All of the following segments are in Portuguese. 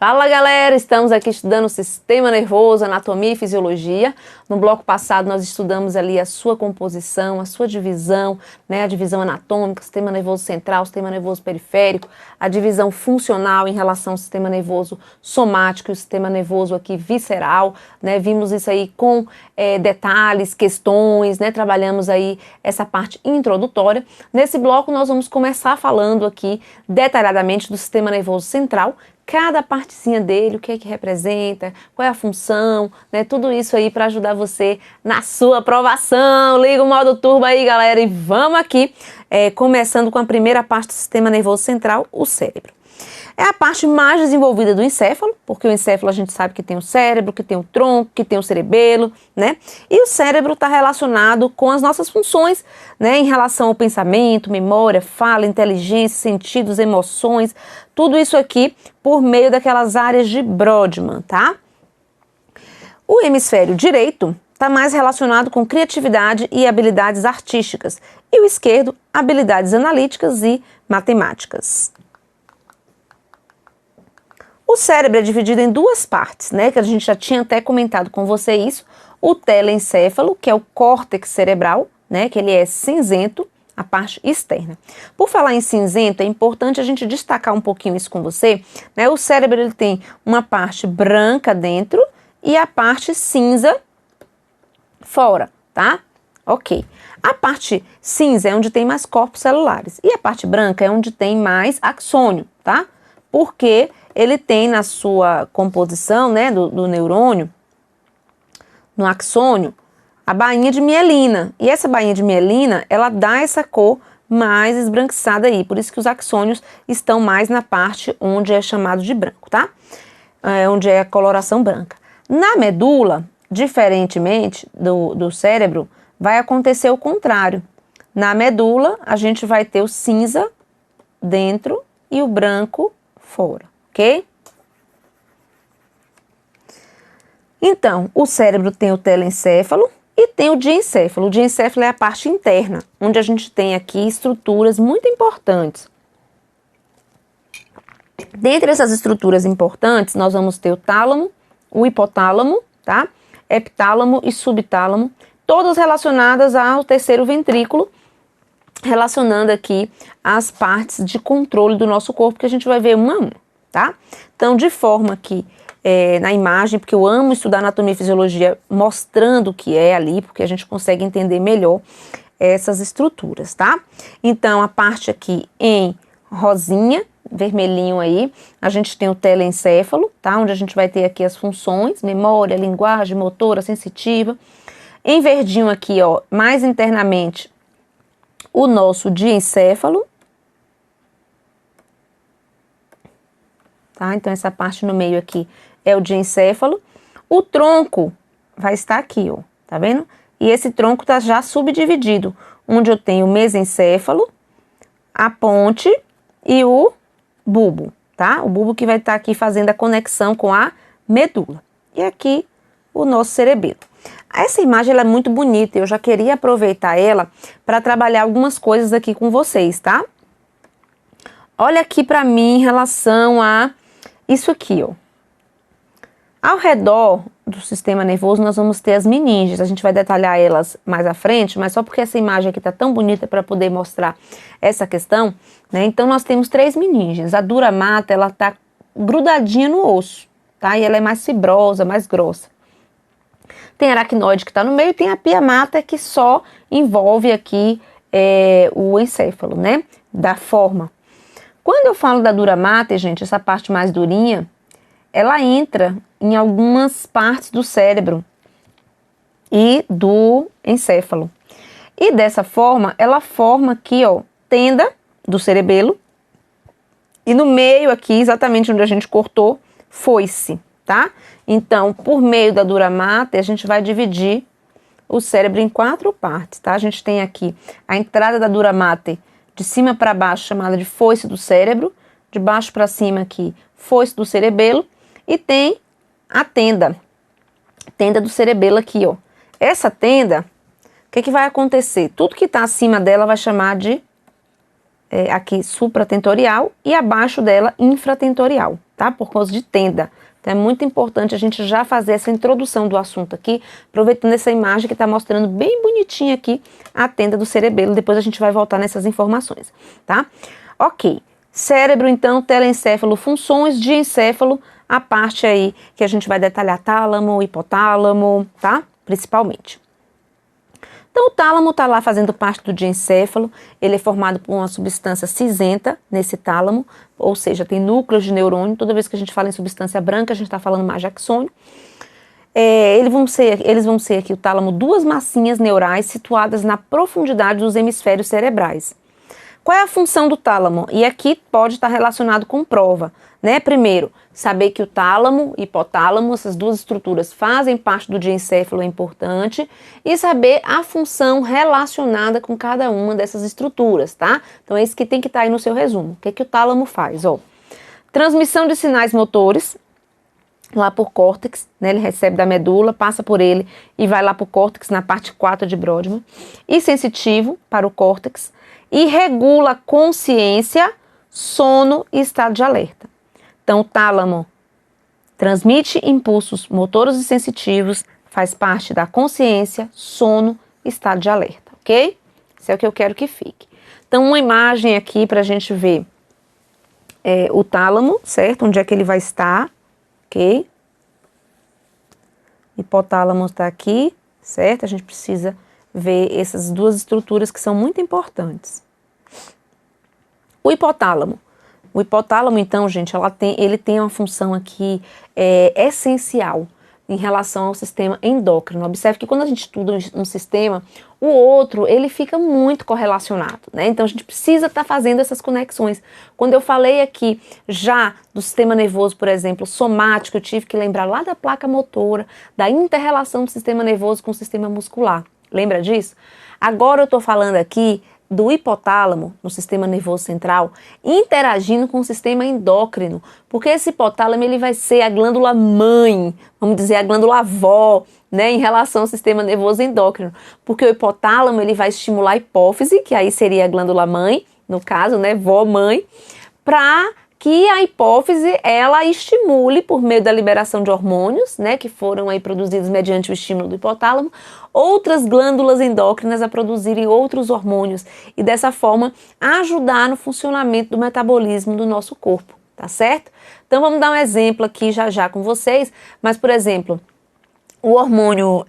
Fala galera, estamos aqui estudando o sistema nervoso, anatomia e fisiologia. No bloco passado nós estudamos ali a sua composição, a sua divisão, né, a divisão anatômica, sistema nervoso central, sistema nervoso periférico, a divisão funcional em relação ao sistema nervoso somático e o sistema nervoso aqui visceral, né, vimos isso aí com detalhes, questões, né, trabalhamos aí essa parte introdutória. Nesse bloco nós vamos começar falando aqui detalhadamente do sistema nervoso central, cada partezinha dele, o que é que representa, qual é a função, né? Tudo isso aí para ajudar você na sua aprovação. Liga o modo turbo aí, galera, e vamos aqui, começando com a primeira parte do sistema nervoso central, o cérebro. É a parte mais desenvolvida do encéfalo, porque o encéfalo a gente sabe que tem o cérebro, que tem o tronco, que tem o cerebelo, né? E o cérebro está relacionado com as nossas funções, né? Em relação ao pensamento, memória, fala, inteligência, sentidos, emoções, tudo isso aqui por meio daquelas áreas de Brodmann, tá? O hemisfério direito está mais relacionado com criatividade e habilidades artísticas, e o esquerdo, habilidades analíticas e matemáticas. O cérebro é dividido em duas partes, né, que a gente já tinha até comentado com você isso, o telencéfalo, que é o córtex cerebral, né, que ele é cinzento, a parte externa. Por falar em cinzento, é importante a gente destacar um pouquinho isso com você, né, o cérebro ele tem uma parte branca dentro e a parte cinza fora, tá? Ok. A parte cinza é onde tem mais corpos celulares e a parte branca é onde tem mais axônio, tá? Porque ele tem na sua composição, né, do neurônio, no axônio, a bainha de mielina. E essa bainha de mielina, ela dá essa cor mais esbranquiçada aí. Por isso que os axônios estão mais na parte onde é chamado de branco, tá? Onde é a coloração branca. Na medula, diferentemente do cérebro, vai acontecer o contrário. Na medula, a gente vai ter o cinza dentro e o branco fora. Ok? Então, o cérebro tem o telencéfalo e tem o diencéfalo. O diencéfalo é a parte interna, onde a gente tem aqui estruturas muito importantes. Dentre essas estruturas importantes, nós vamos ter o tálamo, o hipotálamo, tá? Epitálamo e subtálamo, todas relacionadas ao terceiro ventrículo, relacionando aqui as partes de controle do nosso corpo, que a gente vai ver uma a uma. Tá? Então, de forma que na imagem, porque eu amo estudar anatomia e fisiologia mostrando o que é ali, porque a gente consegue entender melhor essas estruturas, tá? Então, a parte aqui em rosinha, vermelhinho aí, a gente tem o telencéfalo, tá? Onde a gente vai ter aqui as funções, memória, linguagem, motora, sensitiva. Em verdinho aqui, ó, mais internamente, o nosso diencéfalo. Tá? Então, essa parte no meio aqui é o diencéfalo. O tronco vai estar aqui, ó, tá vendo? E esse tronco tá já subdividido, onde eu tenho o mesencéfalo, a ponte e o bulbo, tá? O bulbo que vai estar aqui fazendo a conexão com a medula. E aqui o nosso cerebelo. Essa imagem ela é muito bonita, eu já queria aproveitar ela para trabalhar algumas coisas aqui com vocês, tá? Olha aqui para mim em relação a isso aqui, ó. Ao redor do sistema nervoso nós vamos ter as meninges, a gente vai detalhar elas mais à frente, mas só porque essa imagem aqui tá tão bonita para poder mostrar essa questão, né? Então nós temos três meninges. A dura mata, ela tá grudadinha no osso, tá? E ela é mais fibrosa, mais grossa. Tem a aracnoide que tá no meio e tem a pia mata que só envolve aqui o encéfalo, né? Da forma. Quando eu falo da dura mater, gente, essa parte mais durinha, ela entra em algumas partes do cérebro e do encéfalo. E dessa forma, ela forma aqui, ó, tenda do cerebelo. E no meio aqui, exatamente onde a gente cortou, foice, tá? Então, por meio da dura mater, a gente vai dividir o cérebro em quatro partes, tá? A gente tem aqui a entrada da dura mater de cima para baixo, chamada de foice do cérebro, de baixo para cima aqui, foice do cerebelo, e tem a tenda do cerebelo aqui, ó. Essa tenda, o que vai acontecer? Tudo que está acima dela vai chamar de aqui supratentorial e abaixo dela infratentorial, tá? Por causa de tenda. Então é muito importante a gente já fazer essa introdução do assunto aqui, aproveitando essa imagem que está mostrando bem bonitinha aqui a tenda do cerebelo. Depois a gente vai voltar nessas informações, tá? Ok. Cérebro, então, telencéfalo, funções de encéfalo, a parte aí que a gente vai detalhar tálamo, hipotálamo, tá? Principalmente. Então, o tálamo está lá fazendo parte do diencéfalo, ele é formado por uma substância cinzenta nesse tálamo, ou seja, tem núcleos de neurônio. Toda vez que a gente fala em substância branca, a gente está falando mais de axônio. Eles vão ser aqui, o tálamo, duas massinhas neurais situadas na profundidade dos hemisférios cerebrais. Qual é a função do tálamo? E aqui pode estar relacionado com prova, né? Primeiro, saber que o tálamo e hipotálamo, essas duas estruturas fazem parte do diencéfalo, é importante, e saber a função relacionada com cada uma dessas estruturas, tá? Então é isso que tem que estar aí no seu resumo. O que é que o tálamo faz? Ó, transmissão de sinais motores, lá por córtex, né? Ele recebe da medula, passa por ele e vai lá para o córtex na parte 4 de Brodmann, e sensitivo para o córtex, e regula consciência, sono e estado de alerta. Então, o tálamo transmite impulsos motores e sensitivos, faz parte da consciência, sono e estado de alerta, ok? Isso é o que eu quero que fique. Então, uma imagem aqui para a gente ver o tálamo, certo? Onde é que ele vai estar, ok? Hipotálamo está aqui, certo? A gente precisa ver essas duas estruturas que são muito importantes. O hipotálamo. O hipotálamo, então, gente, ele tem uma função aqui essencial em relação ao sistema endócrino. Observe que quando a gente estuda um sistema, o outro, ele fica muito correlacionado, né? Então, a gente precisa estar fazendo essas conexões. Quando eu falei aqui já do sistema nervoso, por exemplo, somático, eu tive que lembrar lá da placa motora, da inter-relação do sistema nervoso com o sistema muscular. Lembra disso? Agora eu estou falando aqui do hipotálamo, no sistema nervoso central, interagindo com o sistema endócrino, porque esse hipotálamo ele vai ser a glândula mãe, vamos dizer a glândula avó, né, em relação ao sistema nervoso endócrino, porque o hipotálamo ele vai estimular a hipófise, que aí seria a glândula mãe, no caso, né, vó-mãe, para que a hipófise ela estimule por meio da liberação de hormônios, né, que foram aí produzidos mediante o estímulo do hipotálamo, outras glândulas endócrinas a produzirem outros hormônios e dessa forma ajudar no funcionamento do metabolismo do nosso corpo, tá certo? Então vamos dar um exemplo aqui já com vocês, mas por exemplo, o hormônio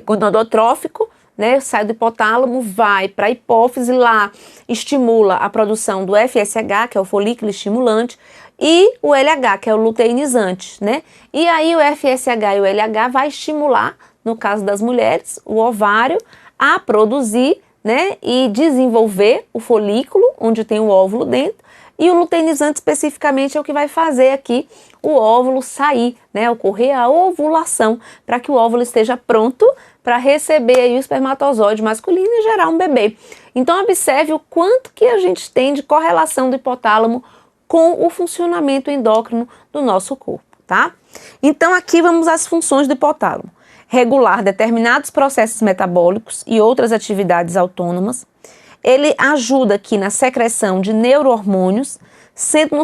gonadotrófico, né, sai do hipotálamo, vai para a hipófise, lá estimula a produção do FSH, que é o folículo estimulante, e o LH, que é o luteinizante, né? E aí o FSH e o LH vai estimular, no caso das mulheres, o ovário a produzir, né, e desenvolver o folículo, onde tem o óvulo dentro, e o luteinizante especificamente é o que vai fazer aqui o óvulo sair, né, ocorrer a ovulação, para que o óvulo esteja pronto para receber aí o espermatozoide masculino e gerar um bebê. Então observe o quanto que a gente tem de correlação do hipotálamo com o funcionamento endócrino do nosso corpo, tá? Então aqui vamos às funções do hipotálamo. Regular determinados processos metabólicos e outras atividades autônomas. Ele ajuda aqui na secreção de neurohormônios, sendo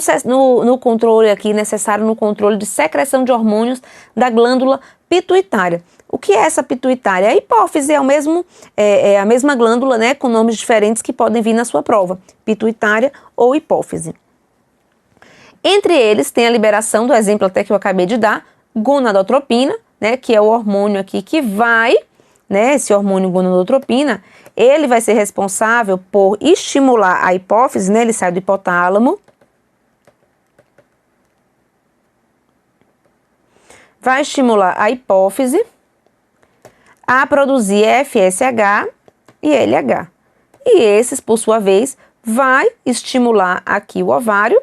no controle aqui necessário no controle de secreção de hormônios da glândula pituitária. O que é essa pituitária? A hipófise é a mesma glândula, né, com nomes diferentes que podem vir na sua prova, pituitária ou hipófise. Entre eles tem a liberação do exemplo até que eu acabei de dar, gonadotropina, né, que é o hormônio aqui que vai, né, esse hormônio gonadotropina, ele vai ser responsável por estimular a hipófise, né, ele sai do hipotálamo, vai estimular a hipófise a produzir FSH e LH. E esses, por sua vez, vai estimular aqui o ovário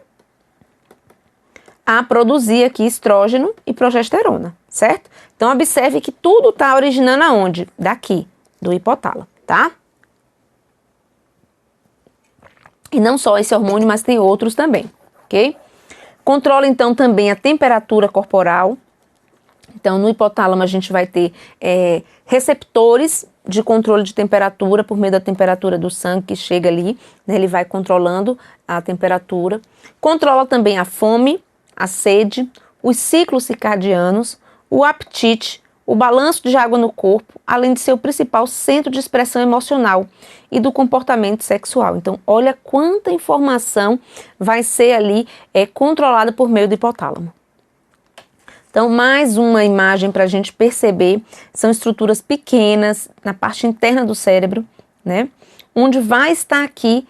a produzir aqui estrógeno e progesterona, certo? Então, observe que tudo está originando aonde? Daqui, do hipotálamo, tá? E não só esse hormônio, mas tem outros também, ok? Controla, então, também a temperatura corporal. Então, no hipotálamo, a gente vai ter receptores de controle de temperatura por meio da temperatura do sangue que chega ali, né? Ele vai controlando a temperatura. Controla também a fome, a sede, os ciclos circadianos, o apetite, o balanço de água no corpo, além de ser o principal centro de expressão emocional e do comportamento sexual. Então, olha quanta informação vai ser ali controlada por meio do hipotálamo. Então, mais uma imagem para a gente perceber, são estruturas pequenas na parte interna do cérebro, né? Onde vai estar aqui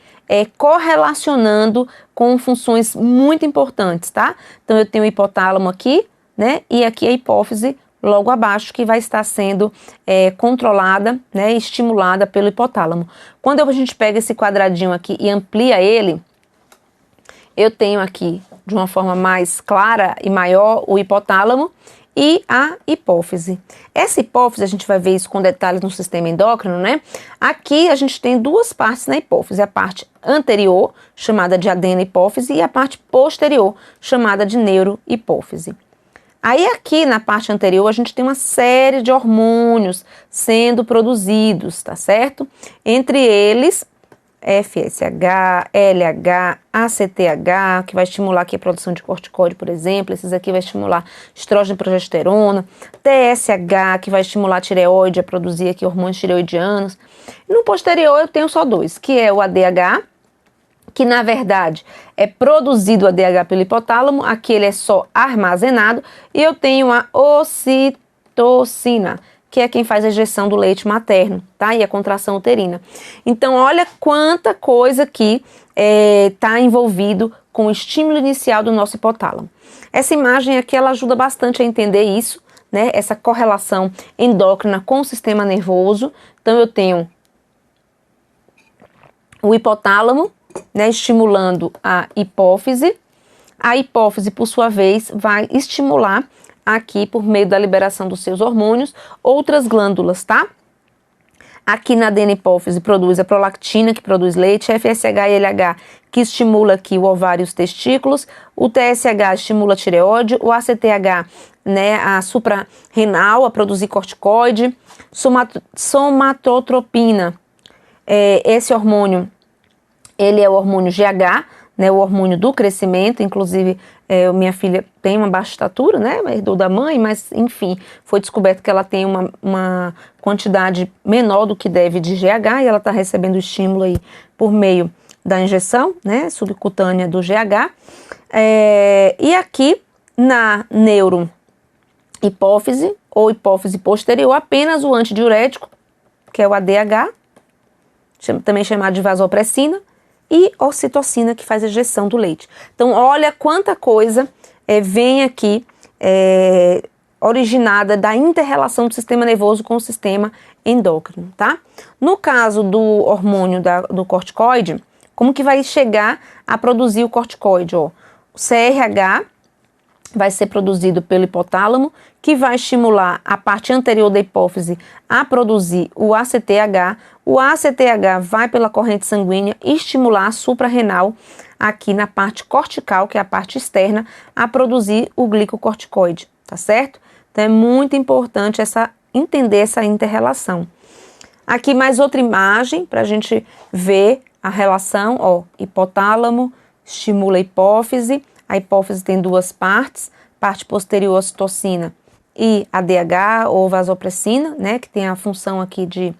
correlacionando com funções muito importantes, tá? Então, eu tenho o hipotálamo aqui, né? E aqui a hipófise logo abaixo, que vai estar sendo controlada, né? Estimulada pelo hipotálamo. Quando a gente pega esse quadradinho aqui e amplia ele, eu tenho aqui, de uma forma mais clara e maior, o hipotálamo e a hipófise. Essa hipófise, a gente vai ver isso com detalhes no sistema endócrino, né? Aqui a gente tem duas partes na hipófise, a parte anterior, chamada de adenohipófise, e a parte posterior, chamada de neurohipófise. Aí aqui na parte anterior a gente tem uma série de hormônios sendo produzidos, tá certo? Entre eles, FSH, LH, ACTH, que vai estimular aqui a produção de corticoide, por exemplo. Esses aqui vai estimular estrógeno e progesterona. TSH, que vai estimular a tireoide a produzir aqui hormônios tireoidianos. E no posterior eu tenho só dois, que é o ADH, que na verdade é produzido o ADH pelo hipotálamo, aqui ele é só armazenado, e eu tenho a ocitocina, que é quem faz a ejeção do leite materno, tá? E a contração uterina. Então, olha quanta coisa aqui está envolvido com o estímulo inicial do nosso hipotálamo. Essa imagem aqui, ela ajuda bastante a entender isso, né? Essa correlação endócrina com o sistema nervoso. Então, eu tenho o hipotálamo, né, estimulando a hipófise. A hipófise, por sua vez, vai estimular aqui, por meio da liberação dos seus hormônios, outras glândulas, tá? Aqui na adenopófise produz a prolactina, que produz leite, FSH e LH, que estimula aqui o ovário e os testículos, o TSH estimula a tireoide, o ACTH, né, a suprarrenal, a produzir corticoide, somatotropina, esse hormônio, ele é o hormônio GH, né, o hormônio do crescimento. Inclusive, minha filha tem uma baixa estatura, né, herdou da mãe, mas enfim, foi descoberto que ela tem uma quantidade menor do que deve de GH, e ela está recebendo estímulo aí por meio da injeção, né, subcutânea do GH. E aqui na neurohipófise ou hipófise posterior, apenas o antidiurético, que é o ADH, também chamado de vasopressina, e ocitocina, que faz a ejeção do leite. Então, olha quanta coisa vem aqui originada da inter-relação do sistema nervoso com o sistema endócrino, tá? No caso do hormônio do corticoide, como que vai chegar a produzir o corticoide? Ó, o CRH vai ser produzido pelo hipotálamo, que vai estimular a parte anterior da hipófise a produzir o ACTH. O ACTH vai pela corrente sanguínea estimular a suprarrenal, aqui na parte cortical, que é a parte externa, a produzir o glicocorticoide, tá certo? Então é muito importante entender essa inter-relação. Aqui mais outra imagem para a gente ver a relação, ó, hipotálamo estimula a hipófise tem duas partes, parte posterior ocitocina e ADH ou vasopressina, né, que tem a função aqui de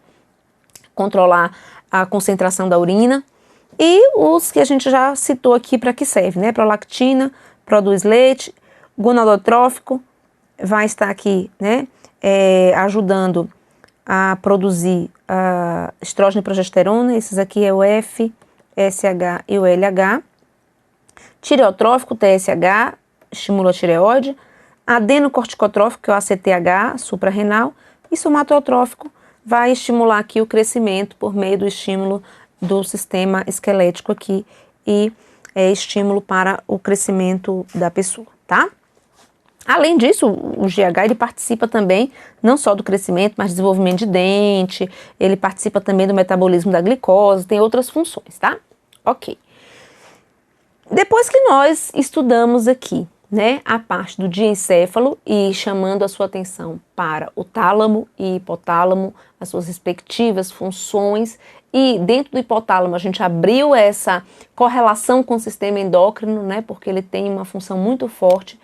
controlar a concentração da urina, e os que a gente já citou aqui para que serve, né, prolactina, produz leite, gonadotrófico, vai estar aqui, né, ajudando a produzir estrógeno e progesterona. Esses aqui é o FSH e o LH. Tireotrófico, TSH, estimula a tireoide. Adenocorticotrófico, que é o ACTH, suprarrenal. E somatotrófico vai estimular aqui o crescimento por meio do estímulo do sistema esquelético aqui e estímulo para o crescimento da pessoa, tá? Além disso, o GH ele participa também não só do crescimento, mas desenvolvimento de dente, ele participa também do metabolismo da glicose, tem outras funções, tá? Ok. Depois que nós estudamos aqui, né, a parte do diencéfalo e chamando a sua atenção para o tálamo e hipotálamo, as suas respectivas funções e dentro do hipotálamo a gente abriu essa correlação com o sistema endócrino, né, porque ele tem uma função muito forte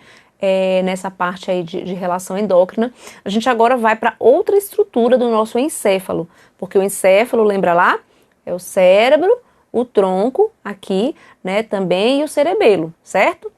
nessa parte aí de relação endócrina. A gente agora vai para outra estrutura do nosso encéfalo, porque o encéfalo, lembra lá, é o cérebro, o tronco aqui, né, também, e o cerebelo, certo?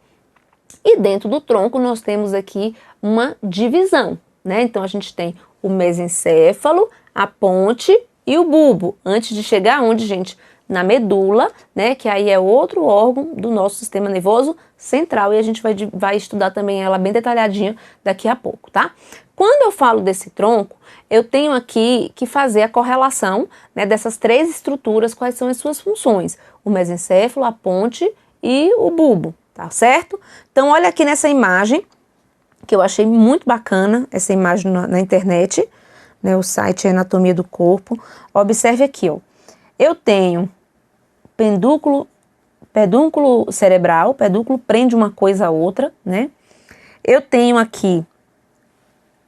E dentro do tronco nós temos aqui uma divisão, né? Então a gente tem o mesencéfalo, a ponte e o bulbo, antes de chegar onde, gente? Na medula, né? Que aí é outro órgão do nosso sistema nervoso central, e a gente vai estudar também ela bem detalhadinho daqui a pouco, tá? Quando eu falo desse tronco, eu tenho aqui que fazer a correlação, né, dessas três estruturas, quais são as suas funções: o mesencéfalo, a ponte e o bulbo, tá certo? Então olha aqui nessa imagem, que eu achei muito bacana, essa imagem na internet, né, o site é Anatomia do Corpo. Observe aqui, ó. Eu tenho pedúnculo cerebral, o pedúnculo prende uma coisa a outra, né? Eu tenho aqui,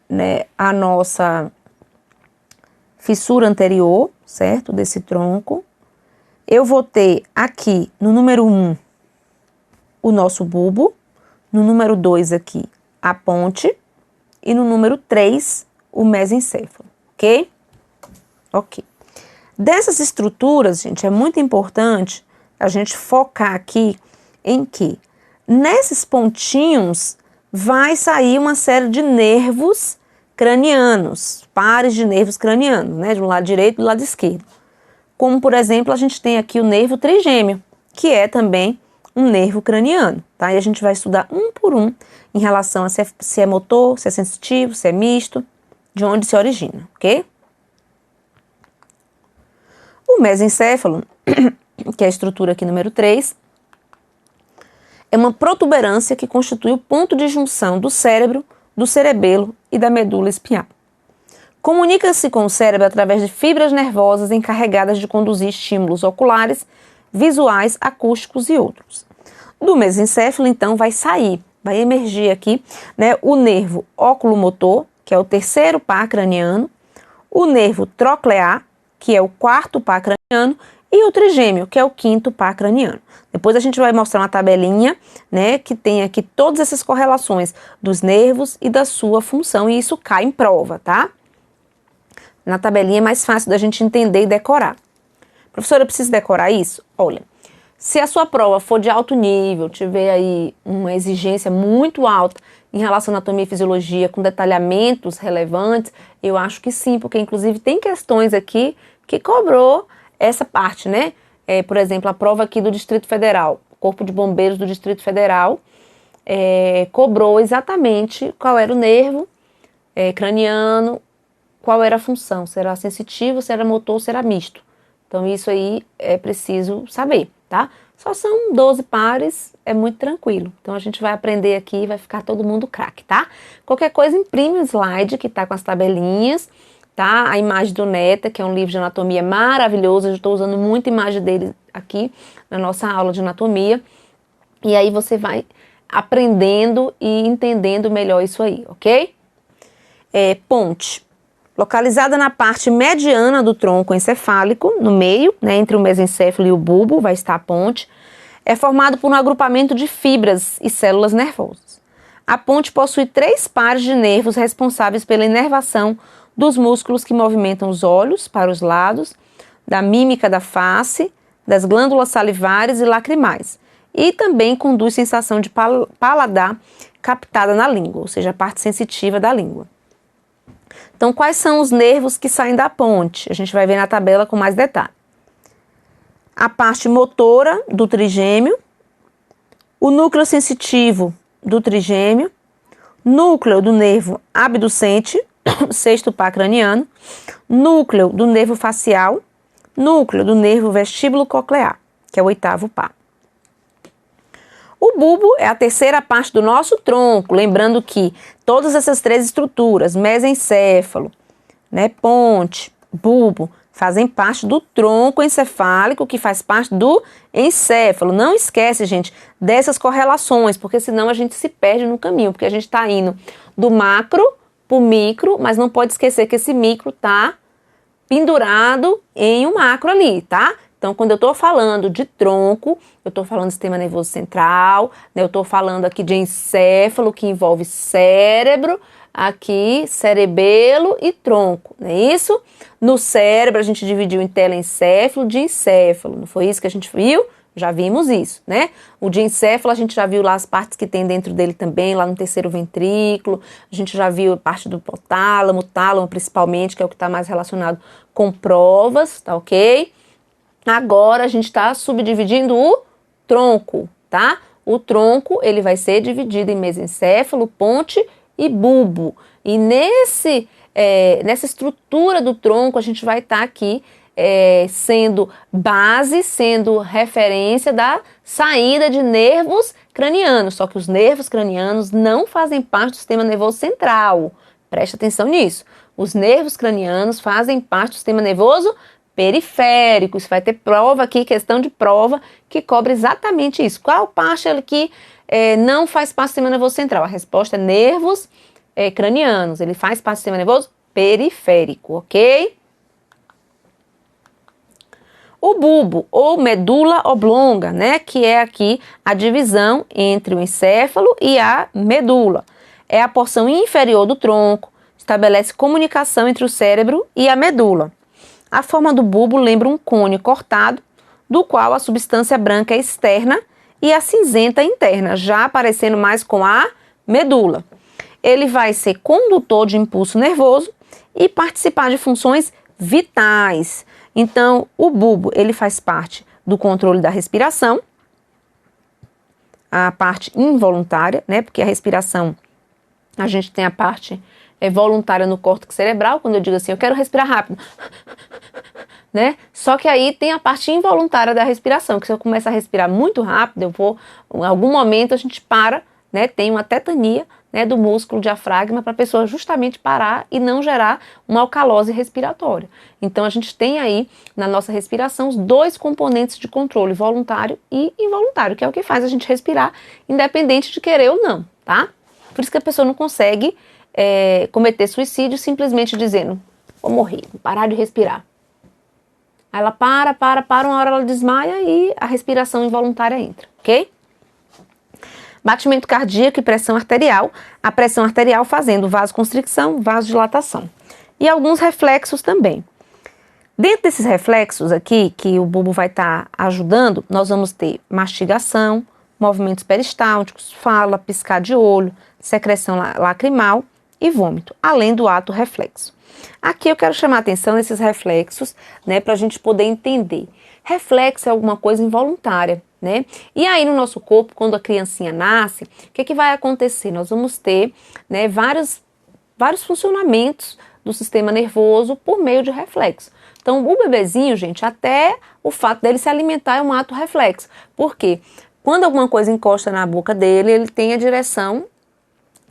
né, a nossa fissura anterior, certo? Desse tronco. Eu vou ter aqui, no número 1, o nosso bulbo, no número 2 aqui, a ponte, e no número 3, o mesencéfalo, ok? Ok. Dessas estruturas, gente, é muito importante a gente focar aqui em que nesses pontinhos vai sair uma série de nervos cranianos, pares de nervos cranianos, né, de um lado direito e do lado esquerdo. Como, por exemplo, a gente tem aqui o nervo trigêmeo, que é também um nervo craniano, tá? E a gente vai estudar um por um em relação a se é motor, se é sensitivo, se é misto, de onde se origina, ok? O mesencéfalo, que é a estrutura aqui número 3, é uma protuberância que constitui o ponto de junção do cérebro, do cerebelo e da medula espinhal. Comunica-se com o cérebro através de fibras nervosas encarregadas de conduzir estímulos oculares, visuais, acústicos e outros. Do mesencéfalo, então, vai emergir aqui, né, o nervo oculomotor, que é o terceiro par craniano, o nervo troclear, que é o quarto par craniano, e o trigêmeo, que é o quinto par craniano. Depois a gente vai mostrar uma tabelinha, né, que tem aqui todas essas correlações dos nervos e da sua função, e isso cai em prova, tá? Na tabelinha é mais fácil da gente entender e decorar. Professora, eu preciso decorar isso? Olha, se a sua prova for de alto nível, tiver aí uma exigência muito alta em relação à anatomia e fisiologia, com detalhamentos relevantes, eu acho que sim, porque inclusive tem questões aqui que cobrou essa parte, né? Por exemplo, a prova aqui do Distrito Federal, Corpo de Bombeiros do Distrito Federal, cobrou exatamente qual era o nervo craniano, qual era a função, se era sensitivo, se era motor, se era misto. Então isso aí é preciso saber, tá? Só são 12 pares, é muito tranquilo. Então a gente vai aprender aqui e vai ficar todo mundo craque, tá? Qualquer coisa, imprime o slide que tá com as tabelinhas, tá? A imagem do Neta, que é um livro de anatomia maravilhoso, eu estou usando muita imagem dele aqui na nossa aula de anatomia. E aí você vai aprendendo e entendendo melhor isso aí, ok? Ponte. Localizada na parte mediana do tronco encefálico, no meio, né, entre o mesencéfalo e o bulbo, vai estar a ponte. É formado por um agrupamento de fibras e células nervosas. A ponte possui 3 pares de nervos responsáveis pela inervação dos músculos que movimentam os olhos para os lados, da mímica da face, das glândulas salivares e lacrimais. E também conduz sensação de paladar captada na língua, ou seja, a parte sensitiva da língua. Então, quais são os nervos que saem da ponte? A gente vai ver na tabela com mais detalhe. A parte motora do trigêmeo, o núcleo sensitivo do trigêmeo, núcleo do nervo abducente, sexto par craniano, núcleo do nervo facial, núcleo do nervo vestíbulo coclear, que é o oitavo par. O bulbo é a terceira parte do nosso tronco, lembrando que todas essas 3 estruturas, mesencéfalo, né, ponte, bulbo, fazem parte do tronco encefálico, que faz parte do encéfalo. Não esquece, gente, dessas correlações, porque senão a gente se perde no caminho, porque a gente está indo do macro para o micro, mas não pode esquecer que esse micro está pendurado em um macro ali, tá? Então, quando eu estou falando de tronco, eu estou falando do sistema nervoso central, né? Eu estou falando aqui de encéfalo, que envolve cérebro, aqui cerebelo e tronco, não é isso? No cérebro, a gente dividiu em telencéfalo de encéfalo, não foi isso que a gente viu? Já vimos isso, né? O diencéfalo, a gente já viu lá as partes que tem dentro dele também, lá no terceiro ventrículo. A gente já viu a parte do hipotálamo, tálamo principalmente, que é o que está mais relacionado com provas, tá ok? Agora a gente está subdividindo o tronco, tá? O tronco, ele vai ser dividido em mesencéfalo, ponte e bulbo. E nessa estrutura do tronco, a gente vai estar aqui sendo base, sendo referência da saída de nervos cranianos. Só que os nervos cranianos não fazem parte do sistema nervoso central. Preste atenção nisso. Os nervos cranianos fazem parte do sistema nervoso periférico. Isso vai ter prova aqui, questão de prova, que cobre exatamente isso. Qual parte que não faz parte do sistema nervoso central? A resposta é nervos cranianos. Ele faz parte do sistema nervoso periférico, ok? O bulbo, ou medula oblonga, né, que é aqui a divisão entre o encéfalo e a medula. É a porção inferior do tronco, estabelece comunicação entre o cérebro e a medula. A forma do bulbo lembra um cone cortado, do qual a substância branca é externa e a cinzenta interna, já aparecendo mais com a medula. Ele vai ser condutor de impulso nervoso e participar de funções vitais. Então, o bulbo, ele faz parte do controle da respiração, a parte involuntária, né? Porque a respiração, a gente tem a parte voluntária no córtex cerebral, quando eu digo assim, eu quero respirar rápido, né? Só que aí tem a parte involuntária da respiração, que se eu começar a respirar muito rápido, em algum momento a gente para, né? Tem uma tetania, né, do músculo diafragma para a pessoa justamente parar e não gerar uma alcalose respiratória. Então a gente tem aí na nossa respiração os dois componentes de controle, voluntário e involuntário, que é o que faz a gente respirar independente de querer ou não, tá? Por isso que a pessoa não consegue cometer suicídio simplesmente dizendo, vou morrer, vou parar de respirar. Aí ela para, uma hora ela desmaia e a respiração involuntária entra, ok? Batimento cardíaco e pressão arterial. A pressão arterial fazendo vasoconstricção, vasodilatação. E alguns reflexos também. Dentro desses reflexos aqui, que o bulbo vai estar ajudando, nós vamos ter mastigação, movimentos peristálticos, fala, piscar de olho, secreção lacrimal e vômito, além do ato reflexo. Aqui eu quero chamar a atenção nesses reflexos, né, para a gente poder entender. Reflexo é alguma coisa involuntária, né? E aí no nosso corpo, quando a criancinha nasce, o que vai acontecer? Nós vamos ter, né, vários funcionamentos do sistema nervoso por meio de reflexo. Então o bebezinho, gente, até o fato dele se alimentar é um ato reflexo. Por quê? Quando alguma coisa encosta na boca dele, ele tem a direção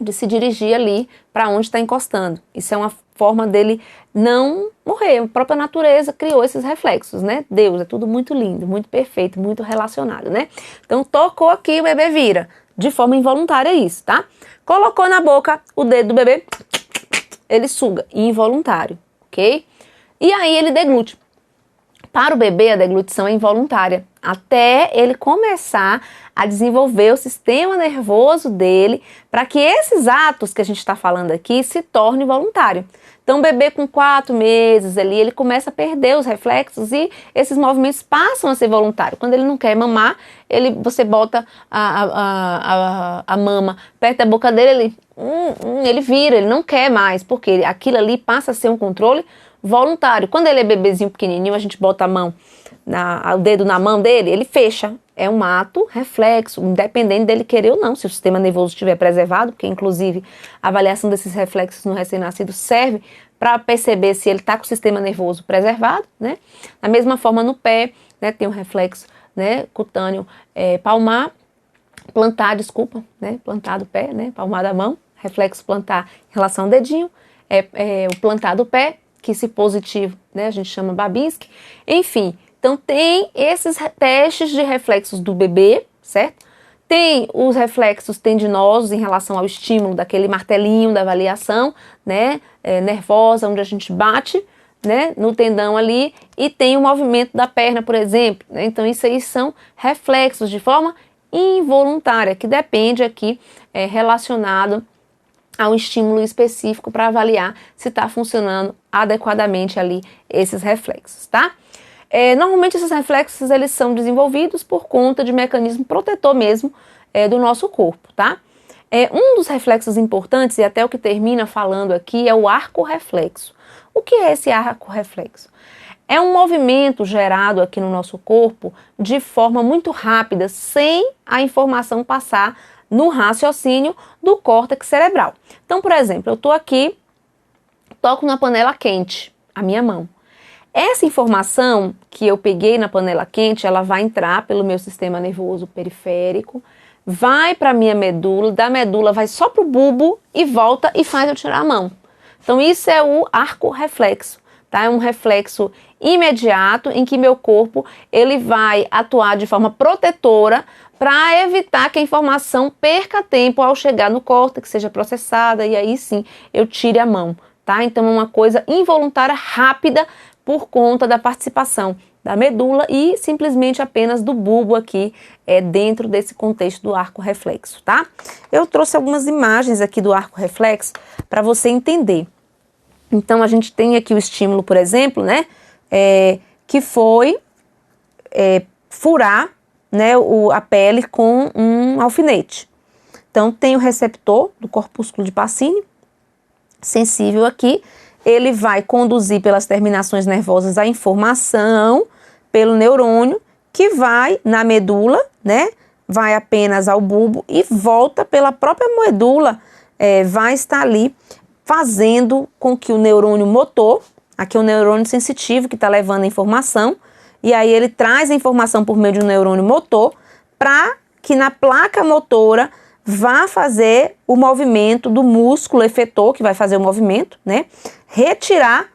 de se dirigir ali para onde está encostando. Isso é uma forma dele não morrer. A própria natureza criou esses reflexos, né? Deus, é tudo muito lindo, muito perfeito, muito relacionado, né? Então, tocou aqui, o bebê vira. De forma involuntária isso, tá? Colocou na boca o dedo do bebê, ele suga, involuntário, ok? E aí ele deglute. Para o bebê, a deglutição é involuntária, até ele começar a desenvolver o sistema nervoso dele, para que esses atos que a gente está falando aqui se tornem voluntários. Então, o bebê com 4 meses ali, ele começa a perder os reflexos e esses movimentos passam a ser voluntários. Quando ele não quer mamar, você bota a mama perto da boca dele, ele vira, ele não quer mais, porque aquilo ali passa a ser um controle voluntário. Quando ele é bebezinho pequenininho, a gente bota o dedo na mão dele, ele fecha. É um ato reflexo, independente dele querer ou não, se o sistema nervoso estiver preservado, porque inclusive a avaliação desses reflexos no recém-nascido serve para perceber se ele está com o sistema nervoso preservado, né? Da mesma forma no pé, né, tem um reflexo, né, cutâneo plantar do pé, né, palmar da mão, reflexo plantar em relação ao dedinho, o plantar do pé, que se positivo, né, a gente chama Babinski, enfim. Então tem esses testes de reflexos do bebê, certo? Tem os reflexos tendinosos em relação ao estímulo daquele martelinho da avaliação, né, nervosa, onde a gente bate, né, no tendão ali e tem o movimento da perna, por exemplo, né? Então isso aí são reflexos de forma involuntária, que depende aqui relacionado a um estímulo específico para avaliar se está funcionando adequadamente ali esses reflexos, tá? Normalmente esses reflexos eles são desenvolvidos por conta de mecanismo protetor mesmo do nosso corpo, tá? Um dos reflexos importantes, e até o que termina falando aqui, é o arco-reflexo. O que é esse arco-reflexo? É um movimento gerado aqui no nosso corpo de forma muito rápida, sem a informação passar no raciocínio do córtex cerebral. Então, por exemplo, eu estou aqui, toco na panela quente, a minha mão. Essa informação que eu peguei na panela quente, ela vai entrar pelo meu sistema nervoso periférico, vai para a minha medula, da medula vai só para o bulbo e volta e faz eu tirar a mão. Então isso é o arco-reflexo, tá? É um reflexo imediato em que meu corpo ele vai atuar de forma protetora para evitar que a informação perca tempo ao chegar no córtex, seja processada e aí sim eu tire a mão, tá? Então é uma coisa involuntária, rápida, por conta da participação da medula e simplesmente apenas do bulbo aqui dentro desse contexto do arco reflexo, tá? Eu trouxe algumas imagens aqui do arco reflexo para você entender. Então a gente tem aqui o estímulo, por exemplo, né, que foi furar, né, a pele com um alfinete. Então tem o receptor do corpúsculo de Pacini, sensível aqui, ele vai conduzir pelas terminações nervosas a informação pelo neurônio, que vai na medula, né? Vai apenas ao bulbo e volta pela própria medula, vai estar ali fazendo com que o neurônio motor, aqui é o neurônio sensitivo que está levando a informação, e aí ele traz a informação por meio de um neurônio motor para que na placa motora vá fazer o movimento do músculo efetor, que vai fazer o movimento, né? Retirar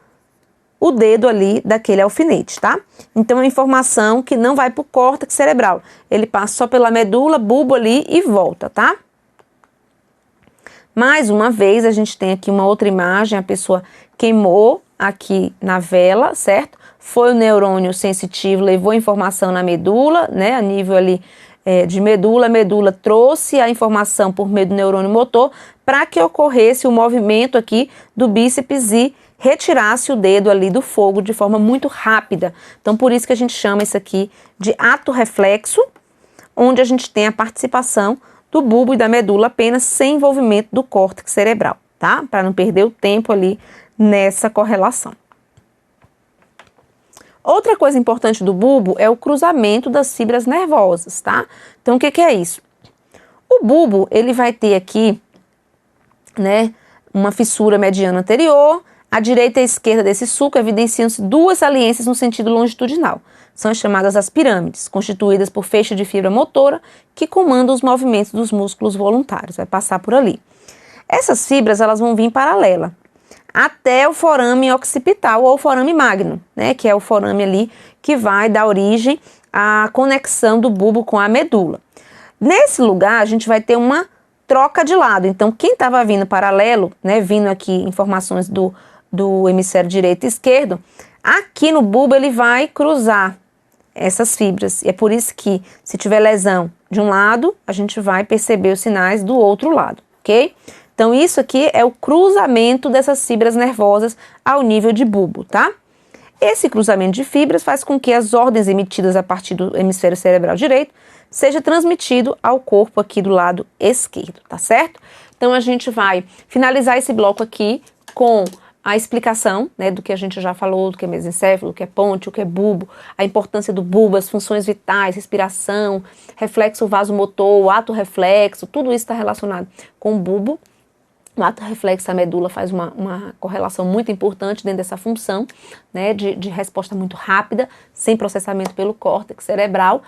o dedo ali daquele alfinete, tá? Então é uma informação que não vai para o córtex cerebral. Ele passa só pela medula, bulbo ali e volta, tá? Mais uma vez, a gente tem aqui uma outra imagem, a pessoa queimou aqui na vela, certo? Foi o neurônio sensitivo, levou a informação na medula, né? A nível ali de medula, a medula trouxe a informação por meio do neurônio motor para que ocorresse o movimento aqui do bíceps e retirasse o dedo ali do fogo de forma muito rápida. Então, por isso que a gente chama isso aqui de ato reflexo, onde a gente tem a participação do bulbo e da medula apenas sem envolvimento do córtex cerebral, tá? Para não perder o tempo ali nessa correlação. Outra coisa importante do bulbo é o cruzamento das fibras nervosas, tá? Então, o que é isso? O bulbo, ele vai ter aqui, né, uma fissura mediana anterior, à direita e à esquerda desse sulco evidenciam-se duas saliências no sentido longitudinal. São as chamadas as pirâmides, constituídas por feixe de fibra motora que comanda os movimentos dos músculos voluntários, vai passar por ali. Essas fibras, elas vão vir paralela até o forame occipital ou forame magno, né, que é o forame ali que vai dar origem à conexão do bulbo com a medula. Nesse lugar, a gente vai ter uma troca de lado. Então, quem estava vindo paralelo, né, vindo aqui informações do hemisfério direito e esquerdo, aqui no bulbo ele vai cruzar essas fibras. E é por isso que, se tiver lesão de um lado, a gente vai perceber os sinais do outro lado, ok? Então, isso aqui é o cruzamento dessas fibras nervosas ao nível de bulbo, tá? Esse cruzamento de fibras faz com que as ordens emitidas a partir do hemisfério cerebral direito seja transmitido ao corpo aqui do lado esquerdo, tá certo? Então, a gente vai finalizar esse bloco aqui com a explicação, né, do que a gente já falou, do que é mesencéfalo, do que é ponte, o que é bulbo, a importância do bulbo, as funções vitais, respiração, reflexo vasomotor, o ato reflexo, tudo isso está relacionado com o bulbo. O ato reflexo, a medula faz uma correlação muito importante dentro dessa função, né, de resposta muito rápida, sem processamento pelo córtex cerebral.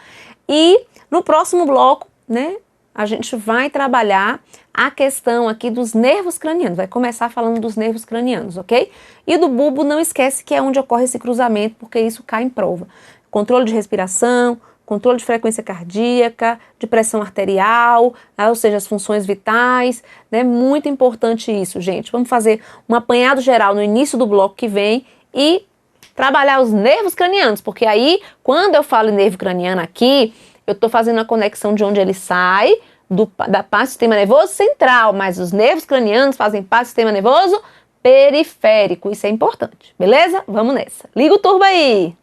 E no próximo bloco, né, a gente vai trabalhar a questão aqui dos nervos cranianos, vai começar falando dos nervos cranianos, ok? E do bulbo, não esquece que é onde ocorre esse cruzamento, porque isso cai em prova. Controle de respiração, controle de frequência cardíaca, de pressão arterial, né, ou seja, as funções vitais, né? Muito importante isso, gente. Vamos fazer um apanhado geral no início do bloco que vem e trabalhar os nervos cranianos, porque aí, quando eu falo em nervo craniano aqui, eu estou fazendo a conexão de onde ele sai, da parte do sistema nervoso central, mas os nervos cranianos fazem parte do sistema nervoso periférico. Isso é importante, beleza? Vamos nessa. Liga o turbo aí!